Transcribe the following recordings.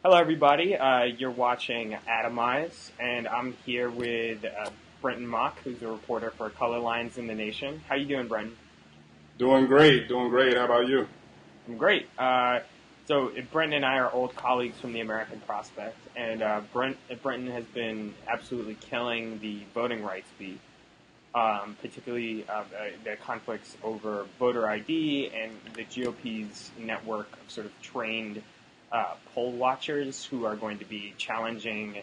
Hello, everybody. You're watching Adamize, and I'm here with Brentin Mock, who's a reporter for Colorlines in the Nation. How you doing, Brentin? Doing great, doing great. How about you? I'm great. So Brenton and I are old colleagues from the American Prospect, and Brenton has been absolutely killing the voting rights beat, particularly the conflicts over voter ID and the GOP's network of sort of trained poll watchers who are going to be challenging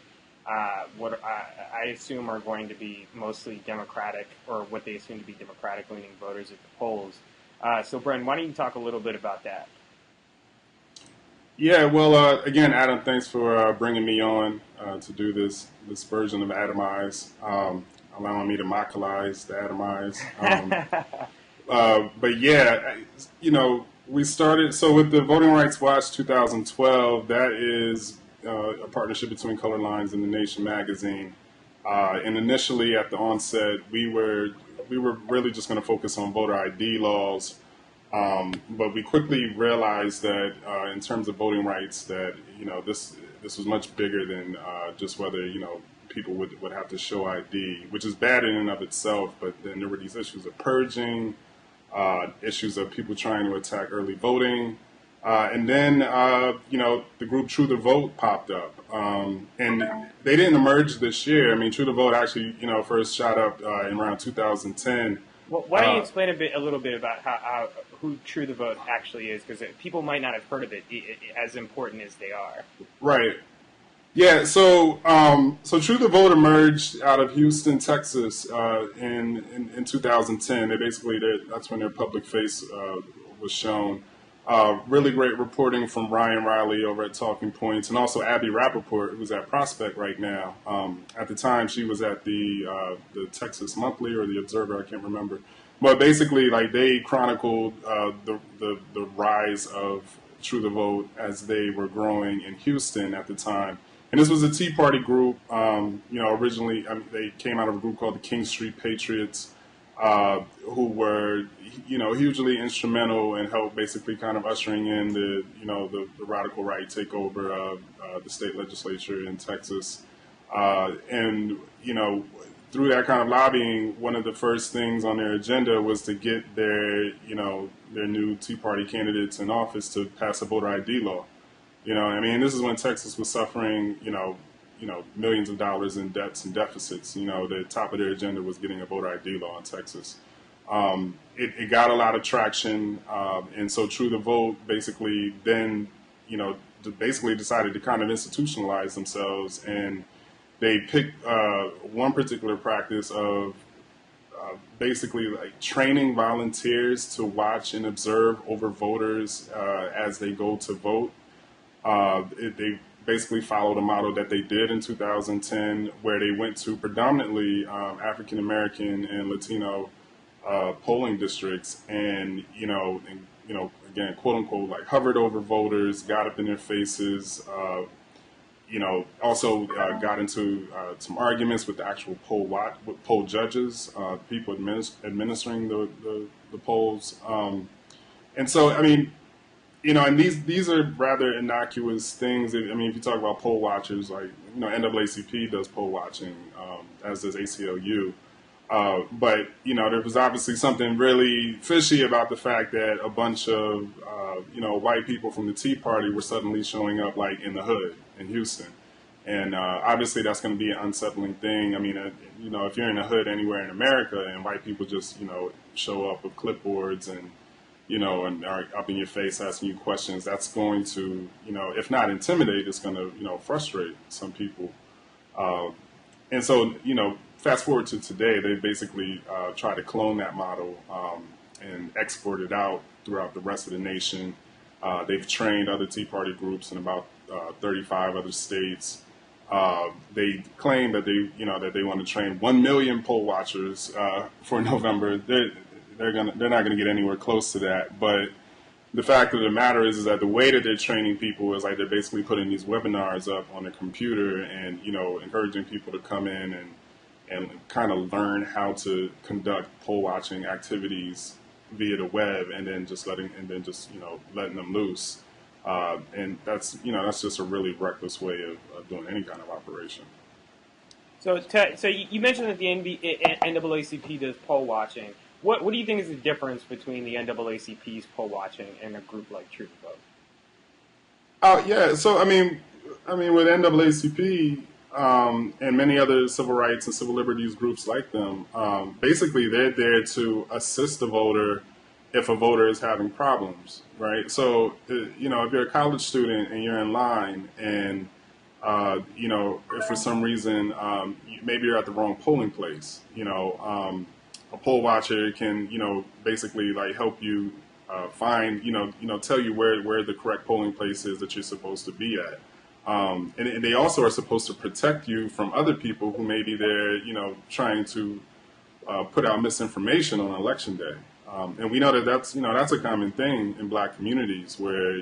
what I assume are going to be mostly Democratic, or what they assume to be Democratic-leaning voters at the polls. So, Brenton, why don't you talk a little bit about that? Yeah, well, again, Adam, thanks for bringing me on to do this version of Adamize, allowing me to mockalize the Adamize. But yeah, we started so with the Voting Rights Watch 2012. That is a partnership between Colorlines and the Nation magazine. And initially, at the onset, we were really just going to focus on voter ID laws. But we quickly realized that in terms of voting rights, that this was much bigger than just whether people would have to show ID, which is bad in and of itself. But then there were these issues of purging, issues of people trying to attack early voting, and then the group True the Vote popped up, and they didn't emerge this year. I mean, True the Vote actually first shot up in around 2010. Well, why don't you explain a little bit about who True the Vote actually is? Because people might not have heard of it, as important as they are. Right. Yeah. So True the Vote emerged out of Houston, Texas, in 2010. They basically that's when their public face was shown. Really great reporting from Ryan Riley over at Talking Points, and also Abby Rappaport, who's at Prospect right now. At the time, she was at the Texas Monthly or the Observer, I can't remember. But basically, like they chronicled the rise of True the Vote as they were growing in Houston at the time. And this was a Tea Party group. Originally, they came out of a group called the King Street Patriots, who were, hugely instrumental in help basically kind of ushering in the radical right takeover of the state legislature in Texas. And through that kind of lobbying, one of the first things on their agenda was to get their new Tea Party candidates in office to pass a voter ID law. This is when Texas was suffering, millions of dollars in debts and deficits. The top of their agenda was getting a voter ID law in Texas. It got a lot of traction, and so True the Vote basically then, basically decided to kind of institutionalize themselves, and they picked one particular practice of basically like training volunteers to watch and observe over voters as they go to vote. They basically followed a model that they did in 2010, where they went to predominantly African American and Latino polling districts, and again, quote unquote, like hovered over voters, got up in their faces. Also got into some arguments with the actual poll judges, people administering the polls, and so and these are rather innocuous things. If you talk about poll watchers, like NAACP does poll watching, as does ACLU. But there was obviously something really fishy about the fact that a bunch of white people from the Tea Party were suddenly showing up like in the hood in Houston, and obviously that's going to be an unsettling thing. If you're in the hood anywhere in America and white people just show up with clipboards and and are up in your face asking you questions, that's going to, if not intimidate, it's going to, frustrate some people. And so, fast forward to today, they basically try to clone that model and export it out throughout the rest of the nation. They've trained other Tea Party groups in about 35 other states. They claim that they want to train 1 million poll watchers for November. They're not gonna get anywhere close to that. But the fact of the matter is that the way that they're training people is like they're basically putting these webinars up on the computer and encouraging people to come in and kind of learn how to conduct poll watching activities via the web, and then just letting them loose. And that's just a really reckless way of doing any kind of operation. So, so you mentioned that the NAACP does poll watching. What do you think is the difference between the NAACP's poll watching and a group like True to Vote? Yeah. So I mean, with NAACP and many other civil rights and civil liberties groups like them, basically they're there to assist the voter if a voter is having problems, right? So if you're a college student and you're in line and if for some reason maybe you're at the wrong polling place, a poll watcher can basically like help you find tell you where the correct polling place is that you're supposed to be at. And they also are supposed to protect you from other people who may be there, trying to put out misinformation on election day. And we know that that's a common thing in Black communities where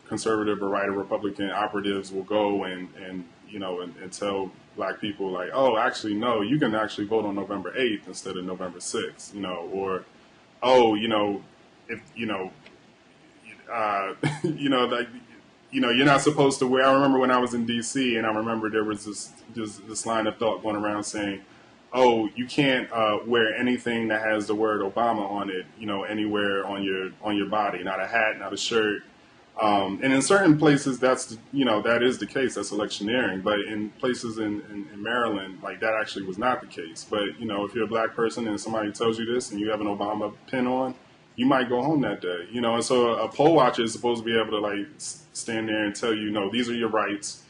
conservative or right or Republican operatives will go and tell Black people like, oh, actually no, you can actually vote on November 8th instead of November 6th, or oh, if like you're not supposed to wear. I remember when I was in D.C. and I remember there was this line of thought going around saying, oh, you can't wear anything that has the word Obama on it, anywhere on your body, not a hat, not a shirt. And in certain places, that is the case. That's electioneering. But in places in Maryland, like that actually was not the case. But if you're a Black person and somebody tells you this and you have an Obama pin on, you might go home that day. And so a poll watcher is supposed to be able to like stand there and tell you, no, these are your rights.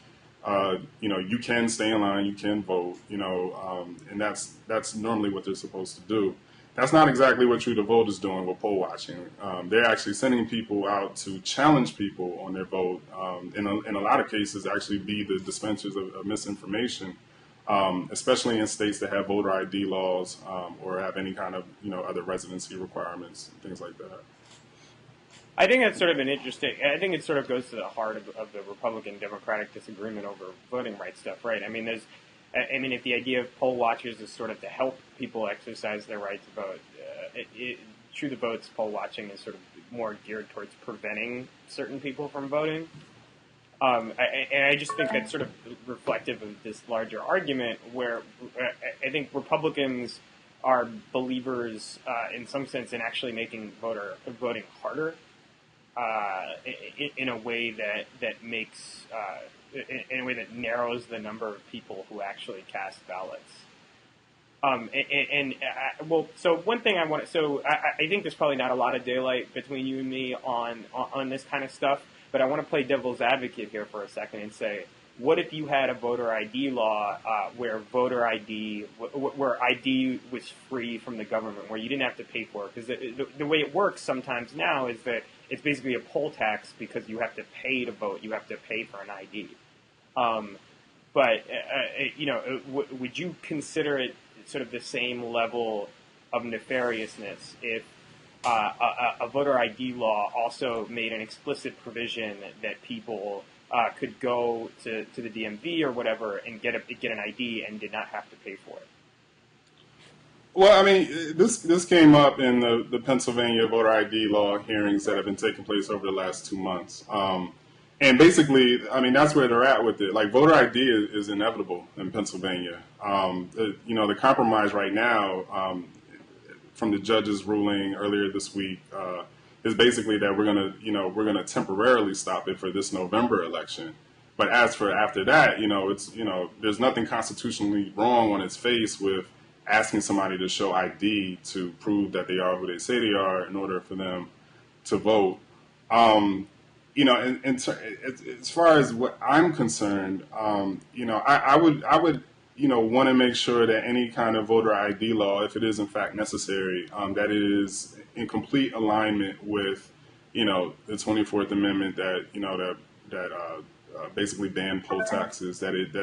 You can stay in line, you can vote. And that's normally what they're supposed to do. That's not exactly what True to Vote is doing with poll watching. They're actually sending people out to challenge people on their vote. In a lot of cases, actually be the dispensers of misinformation, especially in states that have voter ID laws or have any kind of other residency requirements, things like that. I think that's sort of an interesting. I think it sort of goes to the heart of the Republican-Democratic disagreement over voting rights stuff, right? I mean, if the idea of poll watchers is sort of to help people exercise their right to vote, True to Vote's poll watching is sort of more geared towards preventing certain people from voting. And I just think that's sort of reflective of this larger argument where I think Republicans are believers in some sense in actually making voting harder in a way that makes in a way that narrows the number of people who actually cast ballots. So one thing I think there's probably not a lot of daylight between you and me on this kind of stuff, but I want to play devil's advocate here for a second and say, what if you had a voter ID law where where ID was free from the government, where you didn't have to pay for it? Because the way it works sometimes now is that it's basically a poll tax because you have to pay to vote. You have to pay for an ID. Would you consider it sort of the same level of nefariousness if a voter ID law also made an explicit provision that people could go to the DMV or whatever and get an ID and did not have to pay for it? Well, I mean, this came up in the Pennsylvania voter ID law hearings that have been taking place over the last 2 months. And basically, I mean, that's where they're at with it. Like, voter ID is inevitable in Pennsylvania. The compromise right now from the judge's ruling earlier this week is basically that we're gonna temporarily stop it for this November election. But as for after that, there's nothing constitutionally wrong on its face with asking somebody to show ID to prove that they are who they say they are in order for them to vote. As far as what I'm concerned, I would want to make sure that any kind of voter ID law, if it is in fact necessary, that it is in complete alignment with, the 24th Amendment that basically ban poll taxes, that it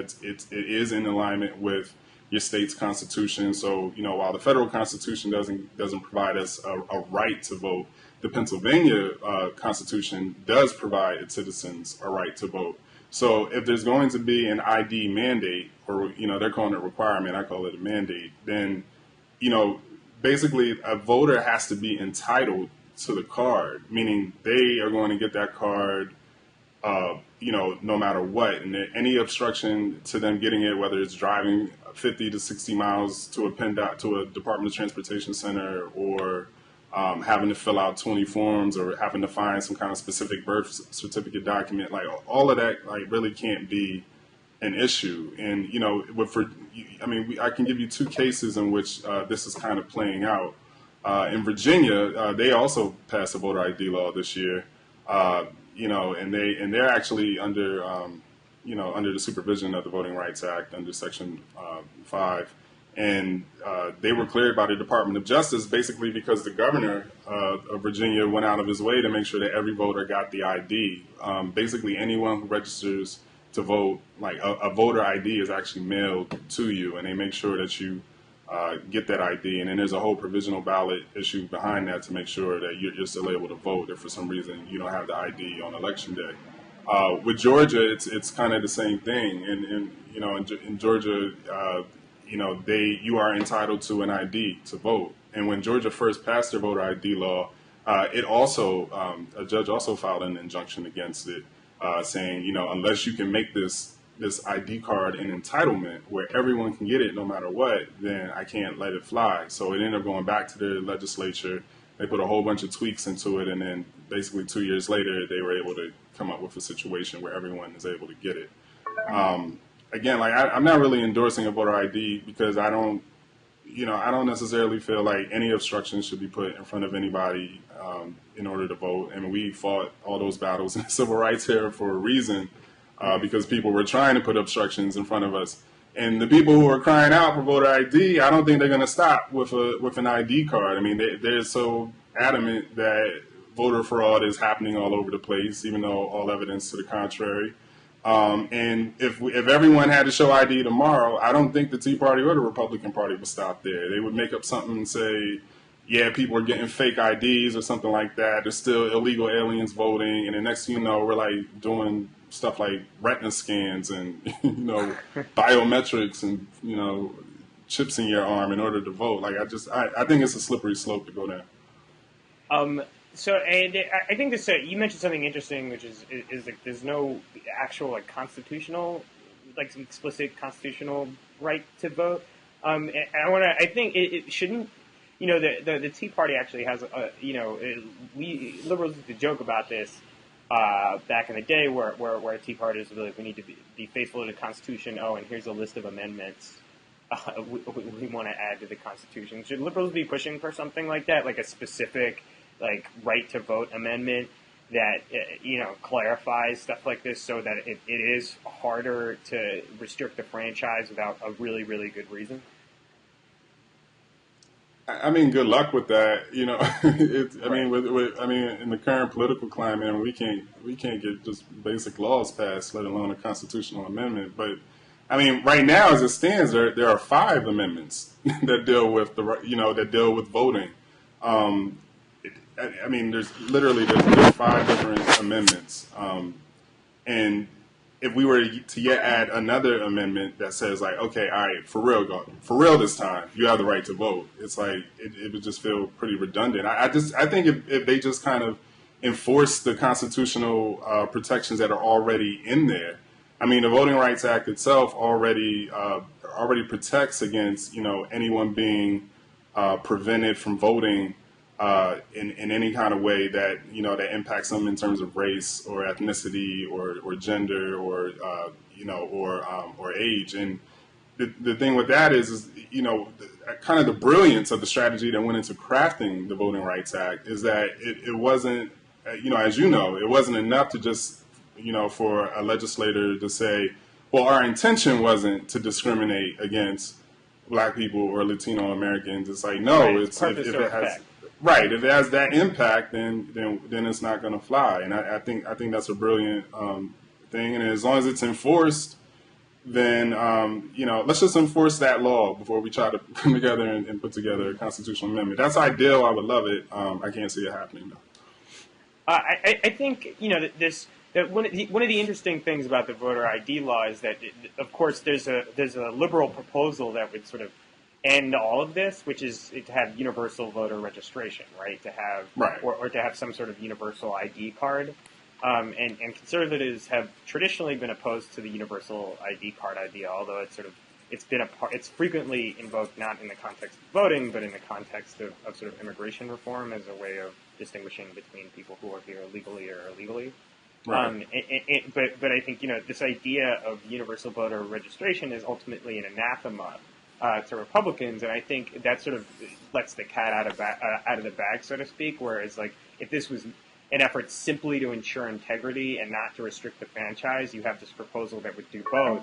is in alignment with your state's constitution. So, while the federal constitution doesn't provide us a right to vote, the Pennsylvania Constitution does provide its citizens a right to vote. So if there's going to be an ID mandate, or they're calling it a requirement, I call it a mandate, then basically a voter has to be entitled to the card, meaning they are going to get that card, no matter what. And any obstruction to them getting it, whether it's driving 50 to 60 miles to a Department of Transportation center, or having to fill out 20 forms, or having to find some kind of specific birth certificate document, like all of that, like really can't be an issue. And I can give you two cases in which this is kind of playing out. In Virginia, they also passed a voter ID law this year, and they're actually under the supervision of the Voting Rights Act under Section 5, and they were cleared by the Department of Justice basically because the governor of Virginia went out of his way to make sure that every voter got the ID. Basically, anyone who registers to vote, like a voter ID is actually mailed to you, and they make sure that you get that ID. And then there's a whole provisional ballot issue behind that to make sure that you're still able to vote if for some reason you don't have the ID on election day. With Georgia, it's kind of the same thing. And in Georgia, you are entitled to an ID to vote. And when Georgia first passed their voter ID law, a judge also filed an injunction against it, saying, unless you can make this ID card an entitlement where everyone can get it no matter what, then I can't let it fly. So it ended up going back to the legislature. They put a whole bunch of tweaks into it, and then basically 2 years later, they were able to come up with a situation where everyone is able to get it. Again, like I'm not really endorsing a voter ID because I don't necessarily feel like any obstruction should be put in front of anybody in order to vote. And we fought all those battles in the civil rights era for a reason, because people were trying to put obstructions in front of us. And the people who are crying out for voter ID, I don't think they're going to stop with an ID card. I mean, they're so adamant that voter fraud is happening all over the place, even though all evidence to the contrary. And if everyone had to show ID tomorrow, I don't think the Tea Party or the Republican Party would stop there. They would make up something and say, yeah, people are getting fake IDs or something like that. There's still illegal aliens voting. And the next thing you know, we're like doing stuff like retina scans and, biometrics and, chips in your arm in order to vote. Like, I think it's a slippery slope to go down. So, and I think this, you mentioned something interesting, which is like there's no actual constitutional, some explicit constitutional right to vote. I think it shouldn't. The Tea Party actually has, we liberals used to joke about this back in the day, where Tea Party is really, we need to be faithful to the Constitution. Oh, and here's a list of amendments we want to add to the Constitution. Should liberals be pushing for something like that, like a specific right to vote amendment that clarifies stuff like this, so that it is harder to restrict the franchise without a really, really good reason? I mean, good luck with that. In the current political climate, we can't get just basic laws passed, let alone a constitutional amendment. But I mean, right now, as it stands, there are 5 amendments that deal with voting. There's 5 different amendments, and if we were to yet add another amendment that says like, okay, all right, for real this time, you have the right to vote, it's like it would just feel pretty redundant. I think if they just kind of enforce the constitutional protections that are already in there. I mean, the Voting Rights Act itself already protects against anyone being prevented from voting in any kind of way that that impacts them in terms of race or ethnicity or gender or age. And the thing with that is kind of the brilliance of the strategy that went into crafting the Voting Rights Act is that it wasn't it wasn't enough to just for a legislator to say, well, our intention wasn't to discriminate against Black people or Latino Americans. It's like, no, right, if it has that impact, then it's not going to fly. And I think that's a brilliant thing. And as long as it's enforced, then let's just enforce that law before we try to come together and put together a constitutional amendment. That's ideal. I would love it. I can't see it happening though. I think that one of the interesting things about the voter ID law is that, of course, there's a liberal proposal that would sort of end all of this, which is to have universal voter registration, right? To have or to have some sort of universal ID card. And conservatives have traditionally been opposed to the universal ID card idea, although it's frequently invoked not in the context of voting, but in the context of sort of immigration reform as a way of distinguishing between people who are here legally or illegally. Right. But I think this idea of universal voter registration is ultimately an anathema to Republicans, and I think that sort of lets the cat out of the bag, so to speak. Whereas, like, if this was an effort simply to ensure integrity and not to restrict the franchise, you have this proposal that would do both,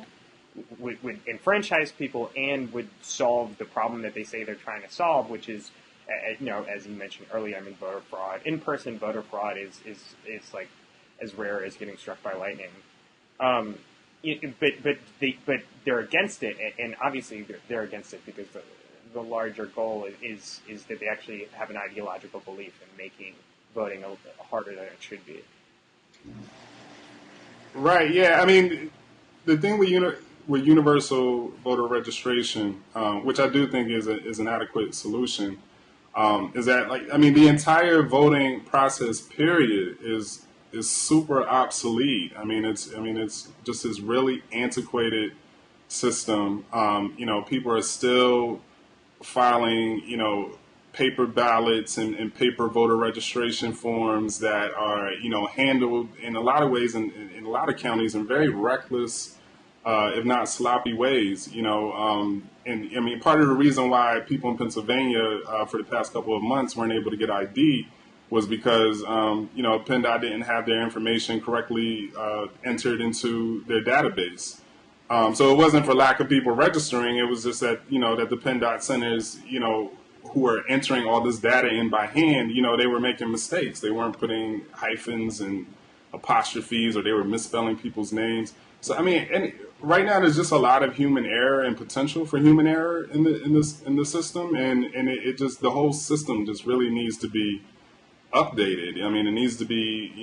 would enfranchise people and would solve the problem that they say they're trying to solve, which is, as you mentioned earlier, I mean, voter fraud. In-person voter fraud is like as rare as getting struck by lightning. But they're against it, and obviously they're against it because the larger goal is that they actually have an ideological belief in making voting harder than it should be. Right. Yeah. I mean, the thing with universal voter registration, which I do think is an adequate solution, is that, like, I mean, the entire voting process period is super obsolete. I mean, it's just this really antiquated system. People are still filing, paper ballots and paper voter registration forms that are, handled in a lot of ways in a lot of counties in very reckless, if not sloppy ways, and I mean, part of the reason why people in Pennsylvania for the past couple of months weren't able to get ID was because, PennDOT didn't have their information correctly entered into their database. So it wasn't for lack of people registering. It was just that, that the PennDOT centers, who are entering all this data in by hand, they were making mistakes. They weren't putting hyphens and apostrophes, or they were misspelling people's names. So, I mean, and right now there's just a lot of human error and potential for human error in the system. And it just, the whole system just really needs to be updated. I mean, it needs to be,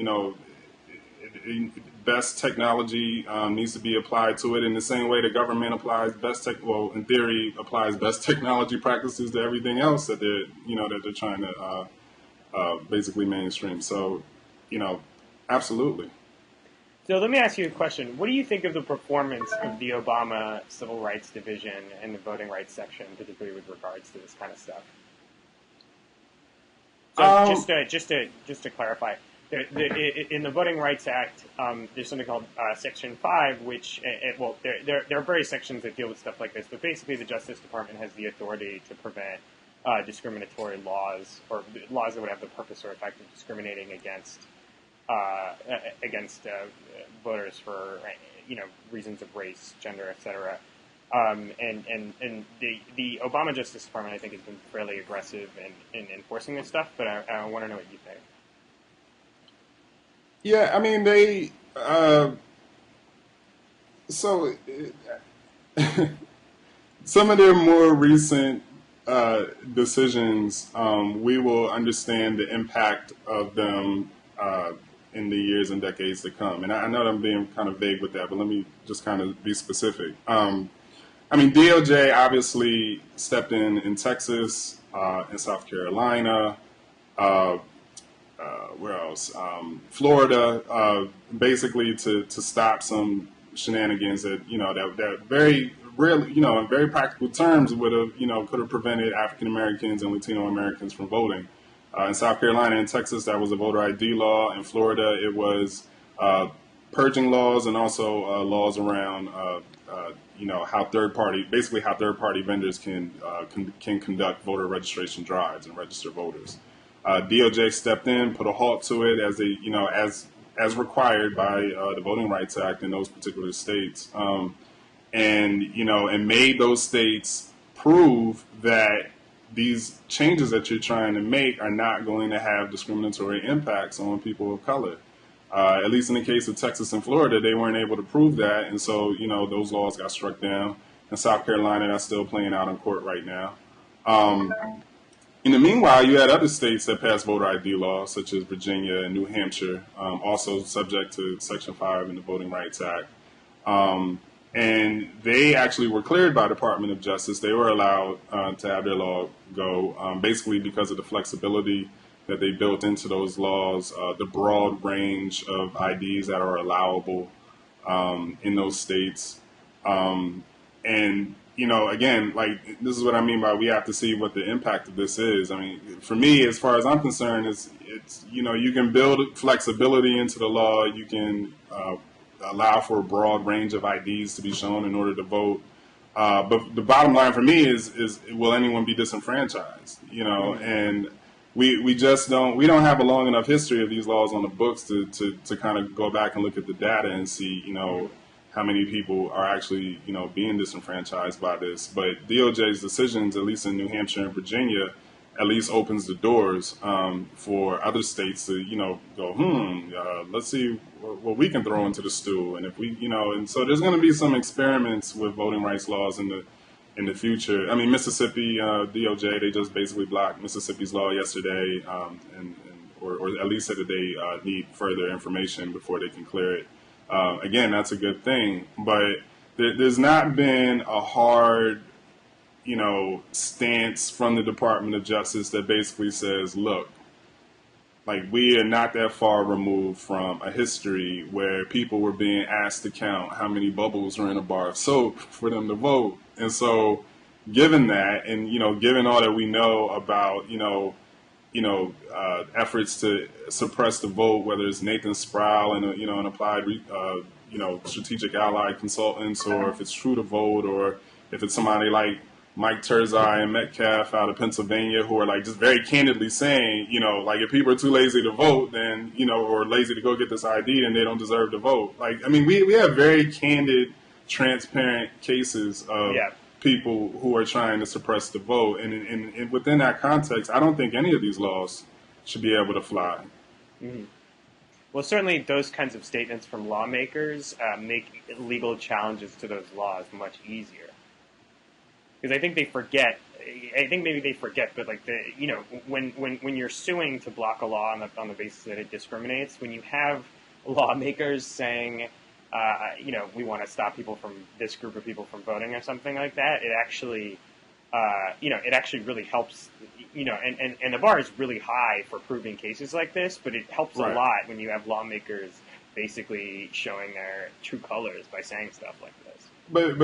best technology needs to be applied to it in the same way the government applies in theory, applies best technology practices to everything else that they're trying to basically mainstream. So, absolutely. So let me ask you a question. What do you think of the performance of the Obama Civil Rights Division and the voting rights section, particularly with regards to this kind of stuff? So just to clarify, in the Voting Rights Act, there's something called Section 5, which, there are various sections that deal with stuff like this, but basically the Justice Department has the authority to prevent discriminatory laws, or laws that would have the purpose or effect of discriminating against voters for reasons of race, gender, etc. And the Obama Justice Department, I think, has been fairly aggressive in enforcing this stuff, but I want to know what you think. Yeah, I mean, they some of their more recent decisions, we will understand the impact of them in the years and decades to come. And I know that I'm being kind of vague with that, but let me just kind of be specific. I mean, DOJ obviously stepped in Texas, in South Carolina, where else? Florida, basically to stop some shenanigans that that very really, in very practical terms, would have could have prevented African Americans and Latino Americans from voting. In South Carolina and Texas, that was a voter ID law. In Florida, it was purging laws and also laws around how third party vendors can conduct voter registration drives and register voters. DOJ stepped in, put a halt to it as they as required by the Voting Rights Act in those particular states, and made those states prove that these changes that you're trying to make are not going to have discriminatory impacts on people of color. At least in the case of Texas and Florida, they weren't able to prove that, and so those laws got struck down. In South Carolina, that's still playing out in court right now. In the meanwhile, you had other states that passed voter ID laws, such as Virginia and New Hampshire, also subject to Section 5 in the Voting Rights Act. and they actually were cleared by Department of Justice. They were allowed to have their law go, basically because of the flexibility that they built into those laws, the broad range of IDs that are allowable in those states. And, again, like, this is what I mean by we have to see what the impact of this is. I mean, for me, as far as I'm concerned, it's you can build flexibility into the law. You can allow for a broad range of IDs to be shown in order to vote. But the bottom line for me is will anyone be disenfranchised? And we just we don't have a long enough history of these laws on the books to kind of go back and look at the data and see, how many people are actually, being disenfranchised by this. But DOJ's decisions, at least in New Hampshire and Virginia, at least opens the doors for other states to, go, let's see what we can throw into the stew. And if we, and so there's going to be some experiments with voting rights laws in the future. I mean, Mississippi, DOJ, they just basically blocked Mississippi's law yesterday, or at least said that they need further information before they can clear it. Again, that's a good thing, but there's not been a hard, stance from the Department of Justice that basically says, look, like, we are not that far removed from a history where people were being asked to count how many bubbles are in a bar of soap for them to vote. And so, given that, and, given all that we know about, efforts to suppress the vote, whether it's Nathan Sproul and an applied, strategic allied consultants, or if it's True to Vote, or if it's somebody like Mike Terzai and Metcalf out of Pennsylvania, who are like just very candidly saying, like, if people are too lazy to vote, then, or lazy to go get this ID, then they don't deserve to vote. Like, I mean, we have very candid, transparent cases of people who are trying to suppress the vote. And within that context, I don't think any of these laws should be able to fly. Mm-hmm. Well, certainly those kinds of statements from lawmakers make legal challenges to those laws much easier. Because I think they forget. I think maybe they forget, but like when you're suing to block a law on the basis that it discriminates, when you have lawmakers saying, we want to stop people from this group of people from voting or something like that, it actually, it actually really helps. And the bar is really high for proving cases like this, but it helps a lot when you have lawmakers basically showing their true colors by saying stuff like this. But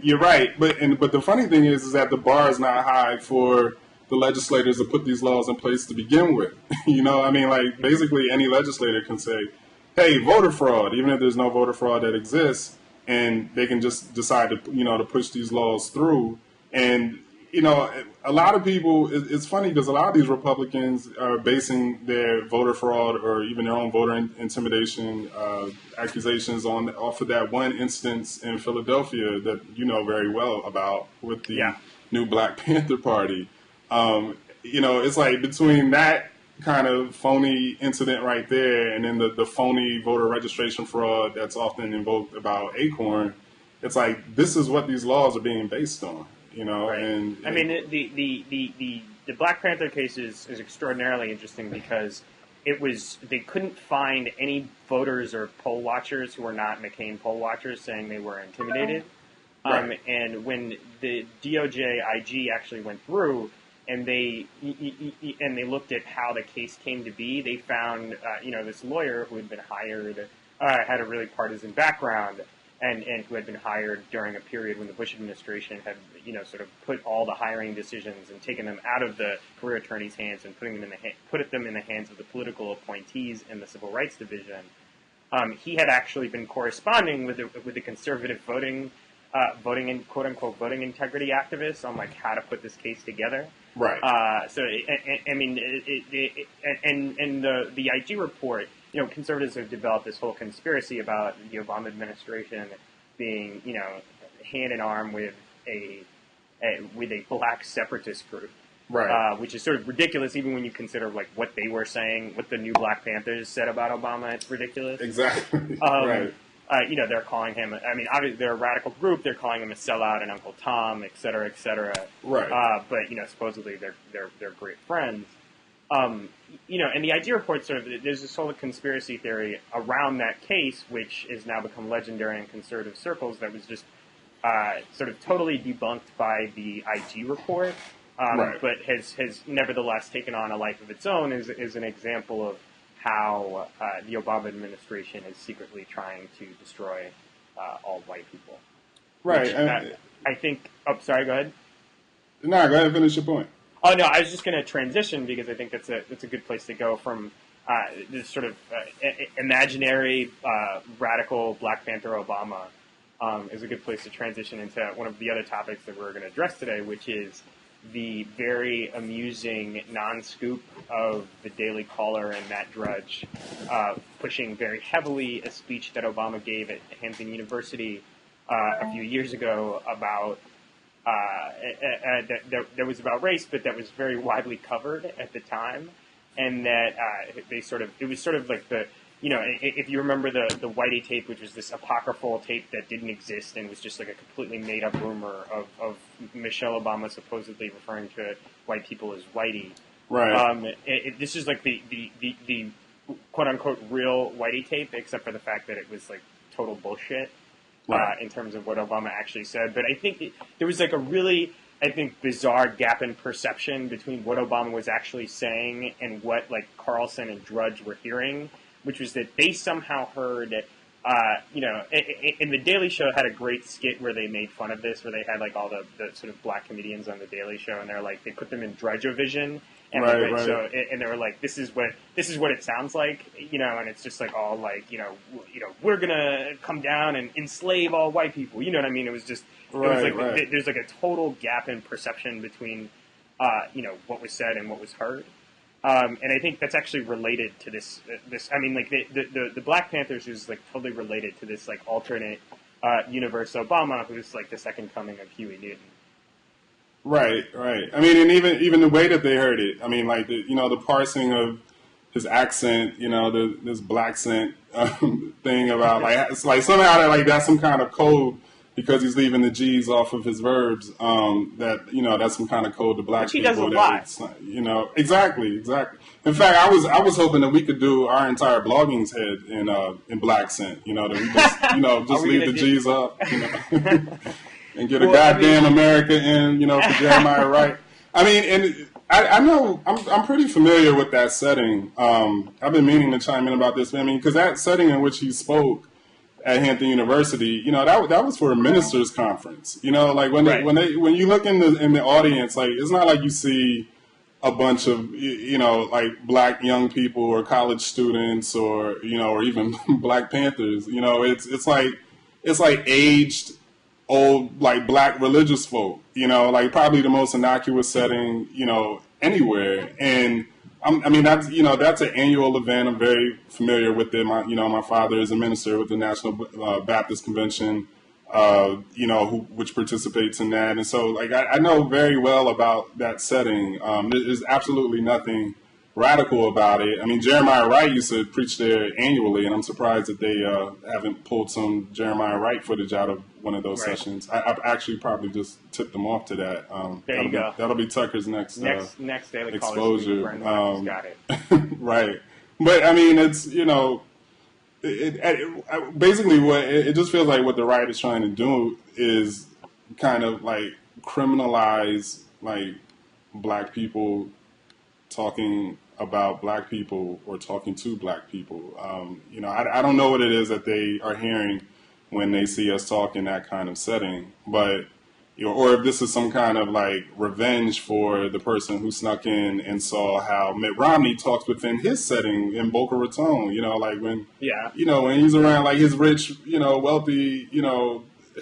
you're right. But the funny thing is that the bar is not high for the legislators to put these laws in place to begin with. I mean, like, basically any legislator can say, hey, voter fraud, even if there's no voter fraud that exists, and they can just decide to, to push these laws through. And, a lot of people, it's funny because a lot of these Republicans are basing their voter fraud or even their own voter intimidation accusations off of that one instance in Philadelphia that you know very well about with the new Black Panther Party. It's like between that kind of phony incident right there and then the phony voter registration fraud that's often invoked about Acorn, it's like this is what these laws are being based on. And I mean, the Black Panther case is extraordinarily interesting because they couldn't find any voters or poll watchers who were not McCain poll watchers saying they were intimidated. And when the DOJ IG actually went through and they looked at how the case came to be, they found this lawyer who had been hired had a really partisan background. And who had been hired during a period when the Bush administration had, sort of put all the hiring decisions and taken them out of the career attorneys' hands and put them in the hands of the political appointees in the Civil Rights Division. He had actually been corresponding with the conservative voting and quote unquote voting integrity activists on like how to put this case together. Right. The IG report. Conservatives have developed this whole conspiracy about the Obama administration being, hand in arm with a black separatist group, which is sort of ridiculous, even when you consider like what they were saying, what the new Black Panthers said about Obama. It's ridiculous. Exactly. They're calling him. I mean, obviously they're a radical group. They're calling him a sellout and Uncle Tom, et cetera, et cetera. Right. But supposedly they're great friends. And the idea report there's this whole conspiracy theory around that case, which has now become legendary in conservative circles, that was just sort of totally debunked by the IG report, Right. but has nevertheless taken on a life of its own is an example of how the Obama administration is secretly trying to destroy all white people. Right. Which, I think. Oh, sorry. Go ahead. No, go ahead and finish your point. Oh no, I was just going to transition because I think that's a good place to go from this sort of imaginary radical Black Panther Obama is a good place to transition into one of the other topics that we're going to address today, which is the very amusing non-scoop of the Daily Caller and Matt Drudge pushing very heavily a speech that Obama gave at Hampton University a few years ago about that was about race, but that was very widely covered at the time, and that it was sort of like if you remember the Whitey Tape, which was this apocryphal tape that didn't exist and was just like a completely made up rumor of Michelle Obama supposedly referring to white people as whitey. Right. This is like the quote unquote real Whitey Tape, except for the fact that it was like total bullshit. Right. In terms of what Obama actually said. But I think there was like a really, bizarre gap in perception between what Obama was actually saying and what like Carlson and Drudge were hearing, which was that they somehow heard, in the Daily Show had a great skit where they made fun of this, where they had like all the sort of black comedians on the Daily Show, and they're like, they put them in Drudge-O-Vision. And right. So, and they were like, "This is what it sounds like," and it's just like all like, we're gonna come down and enslave all white people. You know what I mean? It was just, there's like a total gap in perception between, what was said and what was heard. And I think that's actually related to this. The Black Panthers is like totally related to this like alternate universe Obama, who's like the second coming of Huey Newton. Right. I mean, and even the way that they heard it. I mean, like the parsing of his accent. This black accent thing about like it's like somehow that's some kind of code because he's leaving the G's off of his verbs. That's some kind of code to black people. Which he does a lot. Exactly. In fact, I was hoping that we could do our entire blogging's head in black accent. That we just leave the G's off. And get a goddamn America in, for Jeremiah Wright. I mean, and I know I'm pretty familiar with that setting. I've been meaning to chime in about this. I mean, because that setting in which he spoke at Hampton University, that was for a ministers' conference. Like when you look in the audience, like it's not like you see a bunch of like black young people or college students or or even Black Panthers. It's like aged old like black religious folk, like probably the most innocuous setting, anywhere. And that's an annual event. I'm very familiar with it. My father is a minister with the National Baptist Convention, which participates in that. And so like I know very well about that setting. There's absolutely nothing radical about it. I mean, Jeremiah Wright used to preach there annually, and I'm surprised that they haven't pulled some Jeremiah Wright footage out of one of those sessions. I've actually probably just tipped them off to that. There you go. That'll be Tucker's next daily exposure. Got it. Right. But I mean, it's basically what it just feels like what the right is trying to do is kind of like criminalize like black people talking about black people or talking to black people. I don't know what it is that they are hearing when they see us talk in that kind of setting, but or if this is some kind of like revenge for the person who snuck in and saw how Mitt Romney talks within his setting in Boca Raton. Like when when he's around like his rich, wealthy,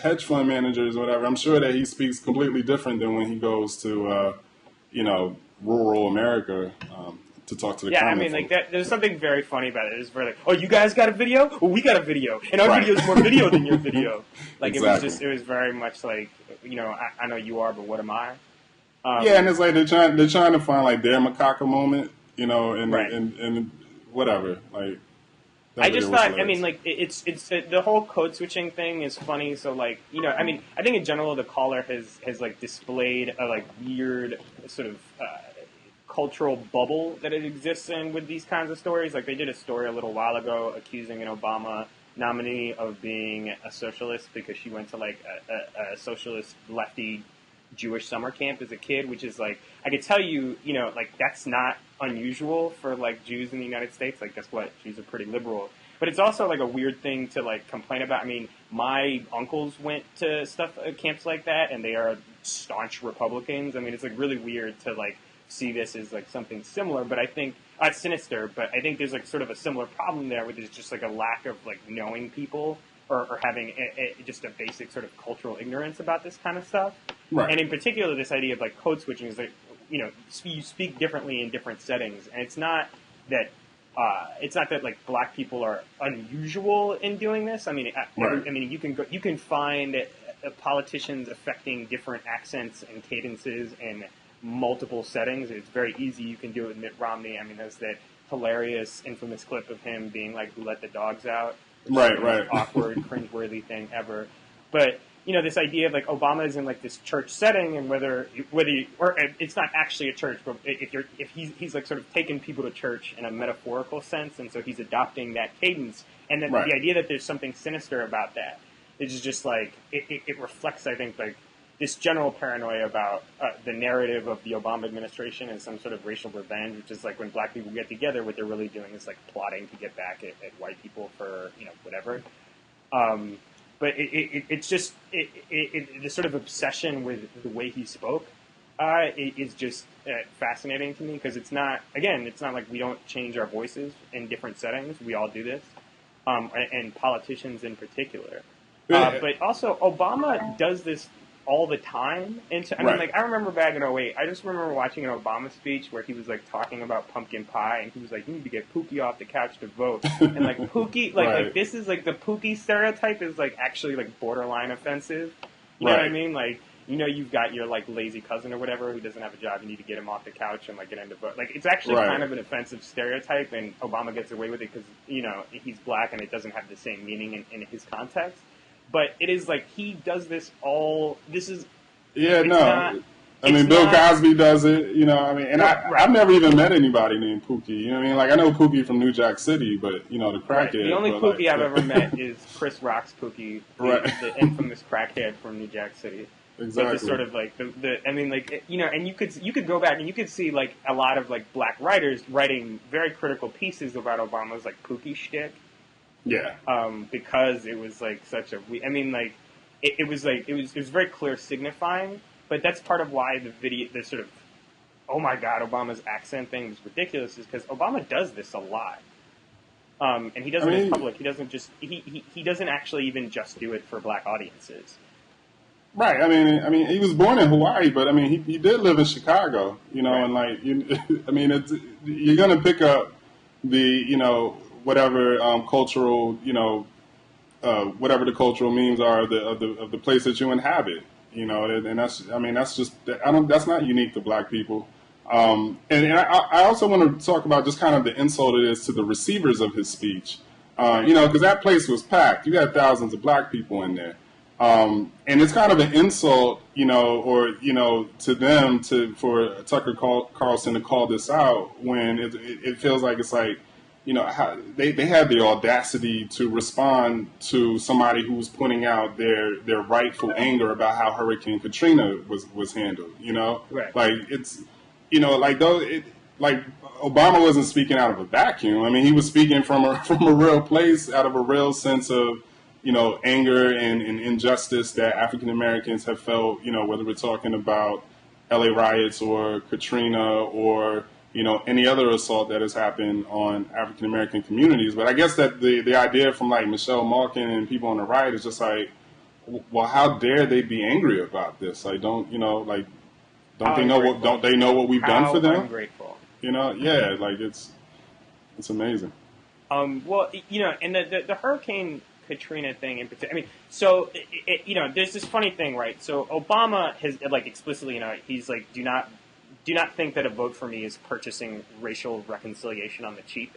hedge fund managers or whatever. I'm sure that he speaks completely different than when he goes to rural America to talk to the common folk. There's something very funny about it. It's very like, oh, you guys got a video? Well, we got a video, and our video's more video than your video. Like exactly. It was very much like, I know you are, but what am I? And it's like they're trying to find like their macaca moment, and whatever. Like I just thought, it's the whole code switching thing is funny. So like, I think in general the caller has like displayed a like weird sort of cultural bubble that it exists in with these kinds of stories. Like they did a story a little while ago accusing an Obama nominee of being a socialist because she went to like a socialist lefty Jewish summer camp as a kid, which is like, I could tell you, you know, like that's not unusual for like Jews in the United States. Like guess what? Jews are pretty liberal. But it's also like a weird thing to like complain about. I mean, my uncles went to camps like that, and they are staunch Republicans. I mean, it's like really weird to like see this as like something similar. But I think it's sinister. But I think there's like sort of a similar problem there, which is just like a lack of like knowing people or having just a basic sort of cultural ignorance about this kind of stuff. Right. And in particular, this idea of like code switching is like, you know, you speak differently in different settings, and it's not that like black people are unusual in doing this. I mean, right. I mean, you can find politicians affecting different accents and cadences in multiple settings. It's very easy. You can do it with Mitt Romney. I mean, there's that hilarious, infamous clip of him being like, "Who let the dogs out?" Right. The most awkward, cringeworthy thing ever. But you know, this idea of like Obama is in like this church setting, and whether you, or it's not actually a church, but if he's like sort of taking people to church in a metaphorical sense, and so he's adopting that cadence, and then right. the idea that there's something sinister about that is just like it reflects, I think, like this general paranoia about the narrative of the Obama administration and some sort of racial revenge, which is like when black people get together, what they're really doing is like plotting to get back at white people for, you know, whatever. But it's just the sort of obsession with the way he spoke is just fascinating to me, because it's not like we don't change our voices in different settings. We all do this, and politicians in particular. But also, Obama does this all the time. And so, I mean, like, I remember back in '08, I just remember watching an Obama speech where he was, like, talking about pumpkin pie, and he was like, you need to get Pookie off the couch to vote. And, like, Pookie, like, this is, like, the Pookie stereotype is, like, actually, like, borderline offensive. You know what I mean? Like, you know, you've got your, like, lazy cousin or whatever who doesn't have a job. You need to get him off the couch and, like, get him to vote. Like, it's actually kind of an offensive stereotype, and Obama gets away with it because, you know, he's black and it doesn't have the same meaning in his context. But it is like he does this all. This is I mean, Bill Cosby does it. You know, I mean, and I've never even met anybody named Pookie. You know what I mean? Like I know Pookie from New Jack City, but you know the crackhead. The only Pookie I've ever met is Chris Rock's Pookie, the infamous crackhead from New Jack City. Exactly. Like sort of like I mean, like, you know, and you could go back and you could see like a lot of like black writers writing very critical pieces about Obama's like Pookie shtick. Yeah. Because it was like such a. I mean, like it was very clear signifying, but that's part of why the sort of, oh my God, Obama's accent thing is ridiculous, is because Obama does this a lot, and he does it in public. He doesn't just he doesn't actually even just do it for black audiences. Right. I mean, he was born in Hawaii, but I mean, he did live in Chicago. You know, and like, I mean, you're gonna pick up the, you know, whatever cultural, you know, whatever the cultural memes are of the place that you inhabit, you know, and that's not unique to black people. And I also want to talk about just kind of the insult it is to the receivers of his speech, you know, because that place was packed. You had thousands of black people in there. And it's kind of an insult, you know, or, you know, to them for Tucker Carlson to call this out when it feels like it's like, you know, how they had the audacity to respond to somebody who's putting out their rightful anger about how Hurricane Katrina was handled. You know, like it's, you know, like like Obama wasn't speaking out of a vacuum. I mean, he was speaking from a real place, out of a real sense of, you know, anger and injustice that African Americans have felt. You know, whether we're talking about LA riots or Katrina or, you know, any other assault that has happened on African American communities. But I guess that the idea from like Michelle Malkin and people on the right is just like, well, how dare they be angry about this? Like, don't they know what we've done for them? Ungrateful. You know, yeah, like it's amazing. Well, you know, and the Hurricane Katrina thing in particular. I mean, so you know, there's this funny thing, right? So Obama has like explicitly, you know, he's like, do not think that a vote for me is purchasing racial reconciliation on the cheap.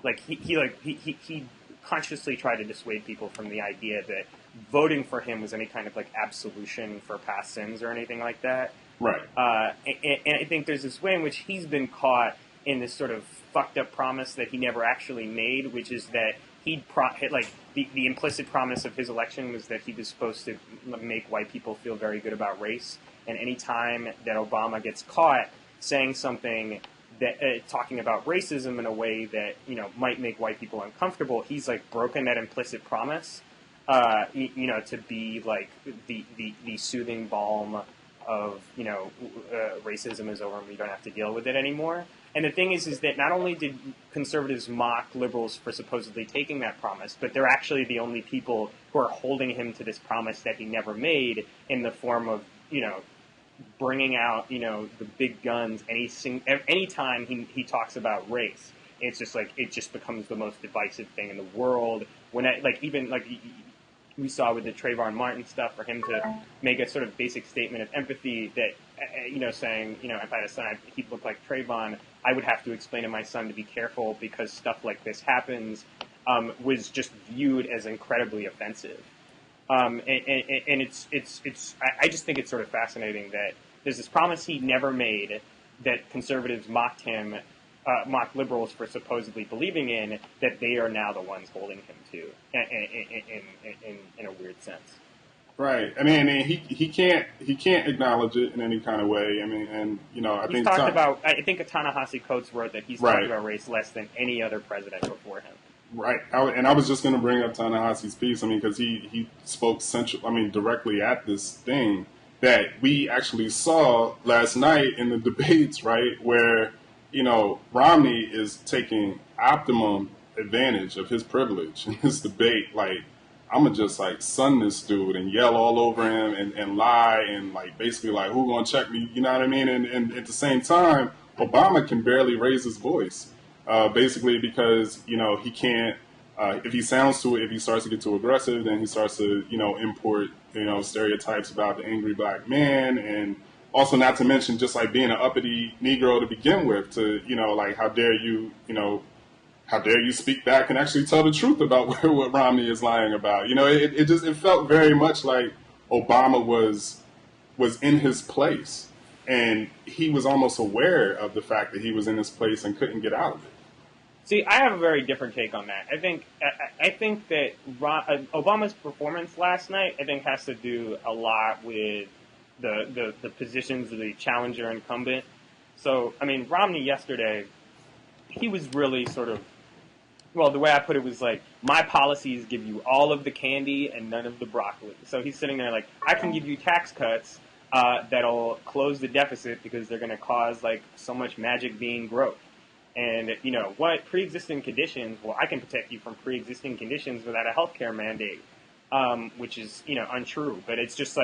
Like he consciously tried to dissuade people from the idea that voting for him was any kind of like absolution for past sins or anything like that. Right. And I think there's this way in which he's been caught in this sort of fucked up promise that he never actually made, which is that the implicit promise of his election was that he was supposed to make white people feel very good about race. And any time that Obama gets caught saying something that talking about racism in a way that might make white people uncomfortable, he's like broken that implicit promise. To be like the soothing balm of racism is over and we don't have to deal with it anymore. And the thing is that not only did conservatives mock liberals for supposedly taking that promise, but they're actually the only people who are holding him to this promise that he never made in the form of bringing out the big guns any time he talks about race. It's just like it just becomes the most divisive thing in the world. When we saw with the Trayvon Martin stuff, for him to make a sort of basic statement of empathy that, saying, if I had a son, he'd look like Trayvon, I would have to explain to my son to be careful because stuff like this happens, was just viewed as incredibly offensive. And I just think it's sort of fascinating that there's this promise he never made that conservatives mocked liberals for supposedly believing in, that they are now the ones holding him to, in a weird sense. Right. I mean, he can't acknowledge it in any kind of way. I mean, and I think Ta-Nehisi Coates wrote that he's talked about race less than any other president before him. Right. I was just going to bring up Ta-Nehisi's piece. I mean, because he spoke directly at this thing that we actually saw last night in the debates, right, where Romney is taking optimum advantage of his privilege in this debate. Like, I'm going to just, sun this dude and yell all over him and lie and, basically, who going to check me? You know what I mean? And at the same time, Obama can barely raise his voice, basically because, he can't, if he starts to get too aggressive, then he starts to, import, stereotypes about the angry black man, and also, not to mention, just being an uppity Negro to begin with, to how dare you speak back and actually tell the truth about what Romney is lying about. It felt very much like Obama was in his place, and he was almost aware of the fact that he was in his place and couldn't get out of it. See, I have a very different take on that. I think that Obama's performance last night, has to do a lot with the positions of the challenger incumbent. So, I mean, Romney yesterday, he was really sort of, well, the way I put it was my policies give you all of the candy and none of the broccoli. So he's sitting there I can give you tax cuts that'll close the deficit because they're going to cause so much magic bean growth. And, what pre-existing conditions, well, I can protect you from pre-existing conditions without a healthcare mandate, which is, untrue. But it's just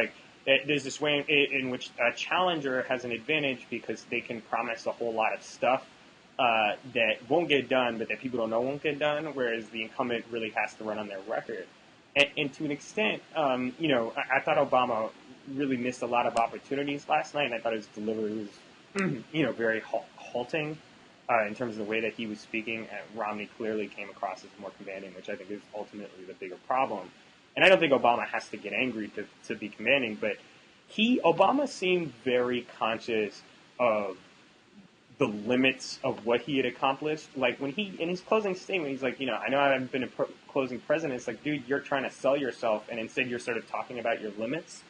there's this way in which a challenger has an advantage because they can promise a whole lot of stuff that won't get done, but that people don't know won't get done, whereas the incumbent really has to run on their record. And to an extent, I thought Obama really missed a lot of opportunities last night, and I thought his delivery was, very halting in terms of the way that he was speaking. Romney clearly came across as more commanding, which I think is ultimately the bigger problem. And I don't think Obama has to get angry to be commanding, but Obama seemed very conscious of the limits of what he had accomplished. When in his closing statement, he's like, I know I haven't been a closing president. It's like, dude, you're trying to sell yourself, and instead you're sort of talking about your limits.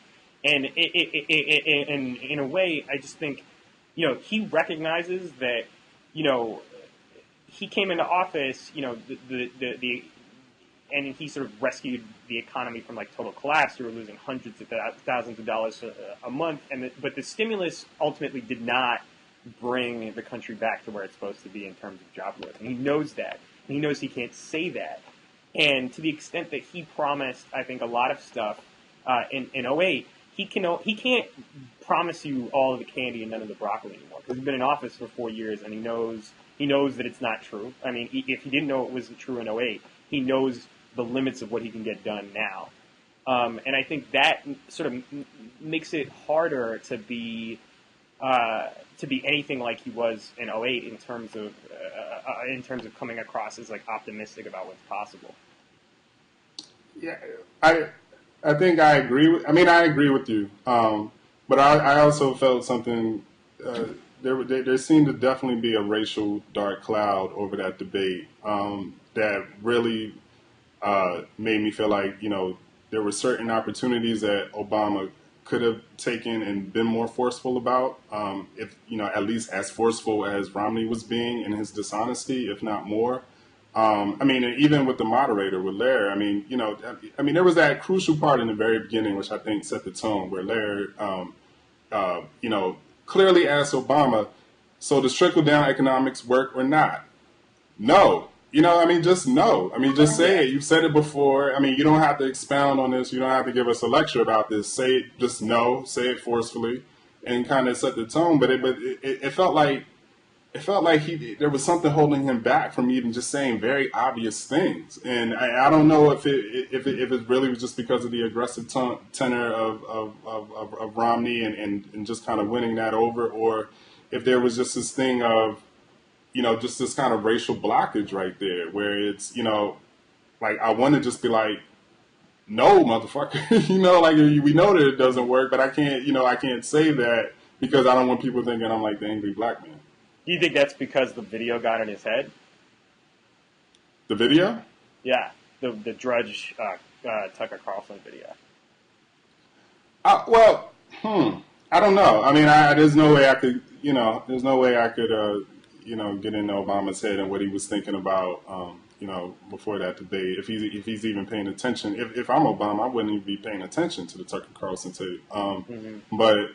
And in a way, I just think, he recognizes that, he came into office, and he sort of rescued the economy from total collapse. We were losing hundreds of thousands of dollars a month, but the stimulus ultimately did not bring the country back to where it's supposed to be in terms of job growth. And he knows that. And he knows he can't say that. And to the extent that he promised, I think, a lot of stuff in 2008, he can't promise you all of the candy and none of the broccoli anymore. Because he's been in office for 4 years, and he knows that it's not true. I mean, if he didn't know it wasn't true in 2008, he knows the limits of what he can get done now. And I think that sort of makes it harder to be anything like he was in 2008 in terms of coming across as optimistic about what's possible. Yeah, I think I agree with you. But I also felt something. There seemed to definitely be a racial dark cloud over that debate that really made me feel like there were certain opportunities that Obama could have taken and been more forceful about. If at least as forceful as Romney was being in his dishonesty, if not more. I mean, even with the moderator, with Lair, there was that crucial part in the very beginning, which I think set the tone, where Lair, clearly asked Obama, so does trickle-down economics work or not? No. Just no. Just say it. You've said it before. You don't have to expound on this. You don't have to give us a lecture about this. Say it, just no. Say it forcefully and kind of set the tone. But it felt like there was something holding him back from even just saying very obvious things. And I don't know if it really was just because of the aggressive tenor of Romney and just kind of winning that over, or if there was just this thing of just this kind of racial blockage right there, where it's like I want to just be like, no, motherfucker, we know that it doesn't work, but I can't say that because I don't want people thinking I'm like the angry black man. Do you think that's because the video got in his head? The video? Yeah, the Drudge Tucker Carlson video. I don't know. There's no way I could, get into Obama's head and what he was thinking about, before that debate. If he's even paying attention. If I'm Obama, I wouldn't even be paying attention to the Tucker Carlson tape. But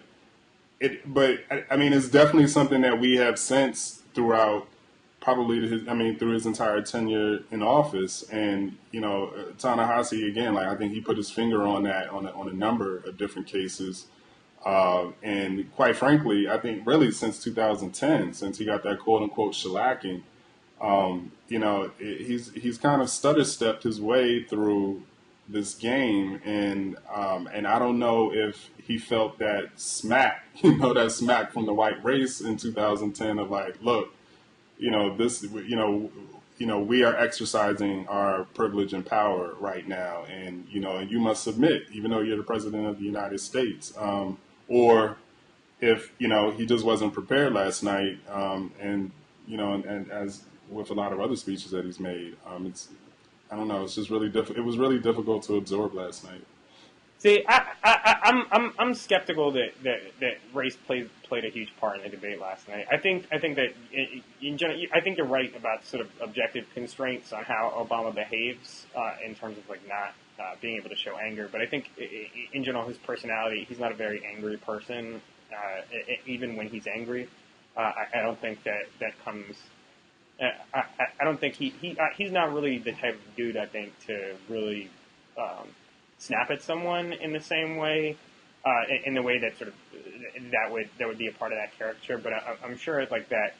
it's definitely something that we have sensed throughout probably through his entire tenure in office. And, Ta-Nehisi, again, I think he put his finger on that on a number of different cases. And quite frankly, I think really since 2010, since he got that quote unquote shellacking, he's kind of stutter-stepped his way through this game, and I don't know if he felt that smack, that smack from the white race in 2010 of like, look, this, we are exercising our privilege and power right now, and and you must submit, even though you're the president of the United States, or if he just wasn't prepared last night, and as with a lot of other speeches that he's made, I don't know. It's just really it was really difficult to absorb last night. See, I'm skeptical that race played a huge part in the debate last night. I think that in general, I think you're right about sort of objective constraints on how Obama behaves in terms of not being able to show anger. But I think in general, his personality, he's not a very angry person. Even when he's angry, I don't think that comes. I don't think he's not really the type of dude, I think, to really snap at someone in the same way, in the way that sort of that would be a part of that caricature. But I'm sure like that.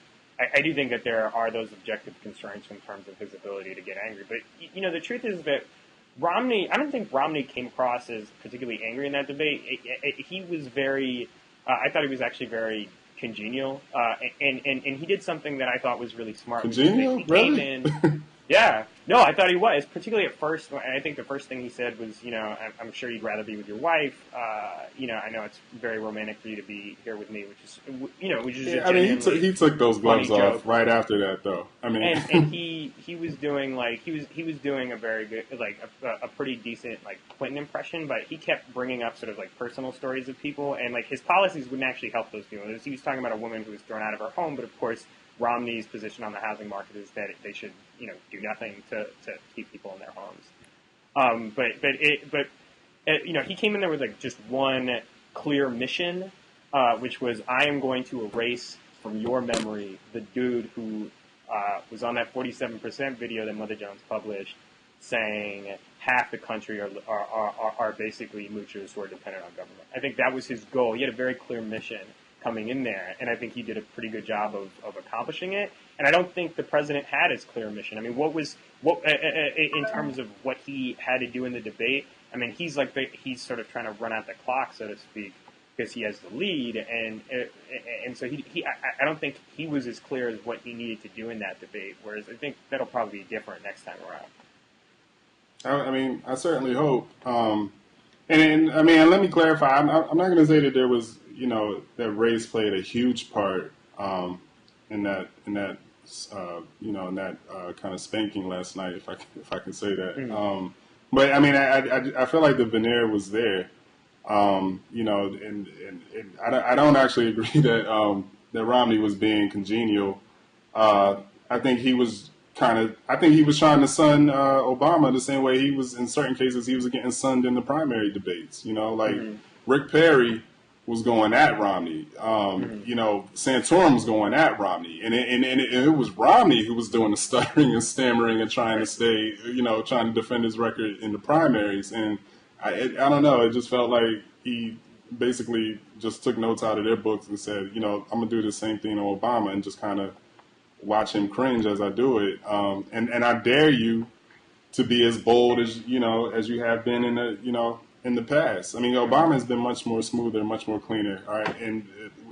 I do think that there are those objective constraints in terms of his ability to get angry. But the truth is that Romney, I don't think Romney came across as particularly angry in that debate. He was very. I thought he was actually very congenial, and he did something that I thought was really smart. Congenial? He came in, yeah. No, I thought he was, particularly at first. I think the first thing he said was, I'm sure you'd rather be with your wife. I know it's very romantic for you to be here with me, which is. Yeah, he took those gloves off right after that, though. And he was doing he was doing a very good a pretty decent Clinton impression, but he kept bringing up sort of personal stories of people, and his policies wouldn't actually help those people. He was talking about a woman who was thrown out of her home, but of course Romney's position on the housing market is that they should do nothing to keep people in their homes. But he came in there with just one clear mission, which was I am going to erase from your memory the dude who was on that 47% video that Mother Jones published, saying half the country are basically moochers who are dependent on government. I think that was his goal. He had a very clear mission coming in there, and I think he did a pretty good job of accomplishing it. And I don't think the president had his clear mission. In terms of what he had to do in the debate? He's sort of trying to run out the clock, so to speak, because he has the lead, and so I don't think he was as clear as what he needed to do in that debate. Whereas I think that'll probably be different next time around. I certainly hope. And I mean, let me clarify. I'm not going to say that there was, that race played a huge part in that kind of spanking last night, if I can say that. But I mean, I feel like the veneer was there. And I don't actually agree that Romney was being congenial. I think he was trying to sun Obama the same way he was in certain cases he was getting sunned in the primary debates. Rick Perry was going at Romney. Santorum was going at Romney, and it was Romney who was doing the stuttering and stammering and trying to stay, trying to defend his record in the primaries. And I don't know, it just felt like he basically just took notes out of their books and said, I'm gonna do the same thing to Obama and just kind of watch him cringe as I do it. And I dare you to be as bold as you have been in the past. I mean, Obama has been much more smoother, much more cleaner. All right, and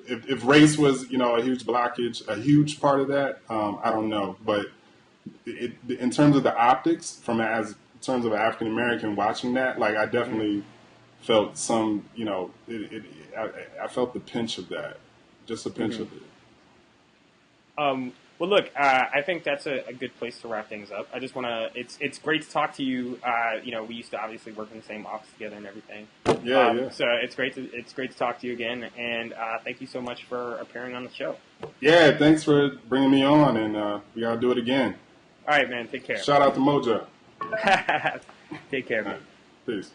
if race was a huge blockage, a huge part of that, I don't know. But in terms of the optics, in terms of an African American watching that, like I definitely felt some, I felt the pinch of that, just a pinch of it. Well, look, I think that's a good place to wrap things up. I just want to. It's great to talk to you. We used to obviously work in the same office together and everything. Yeah. So it's great to talk to you again, and thank you so much for appearing on the show. Yeah, thanks for bringing me on, and we gotta do it again. All right, man. Take care. Shout out to Mojo. Take care, man. Peace.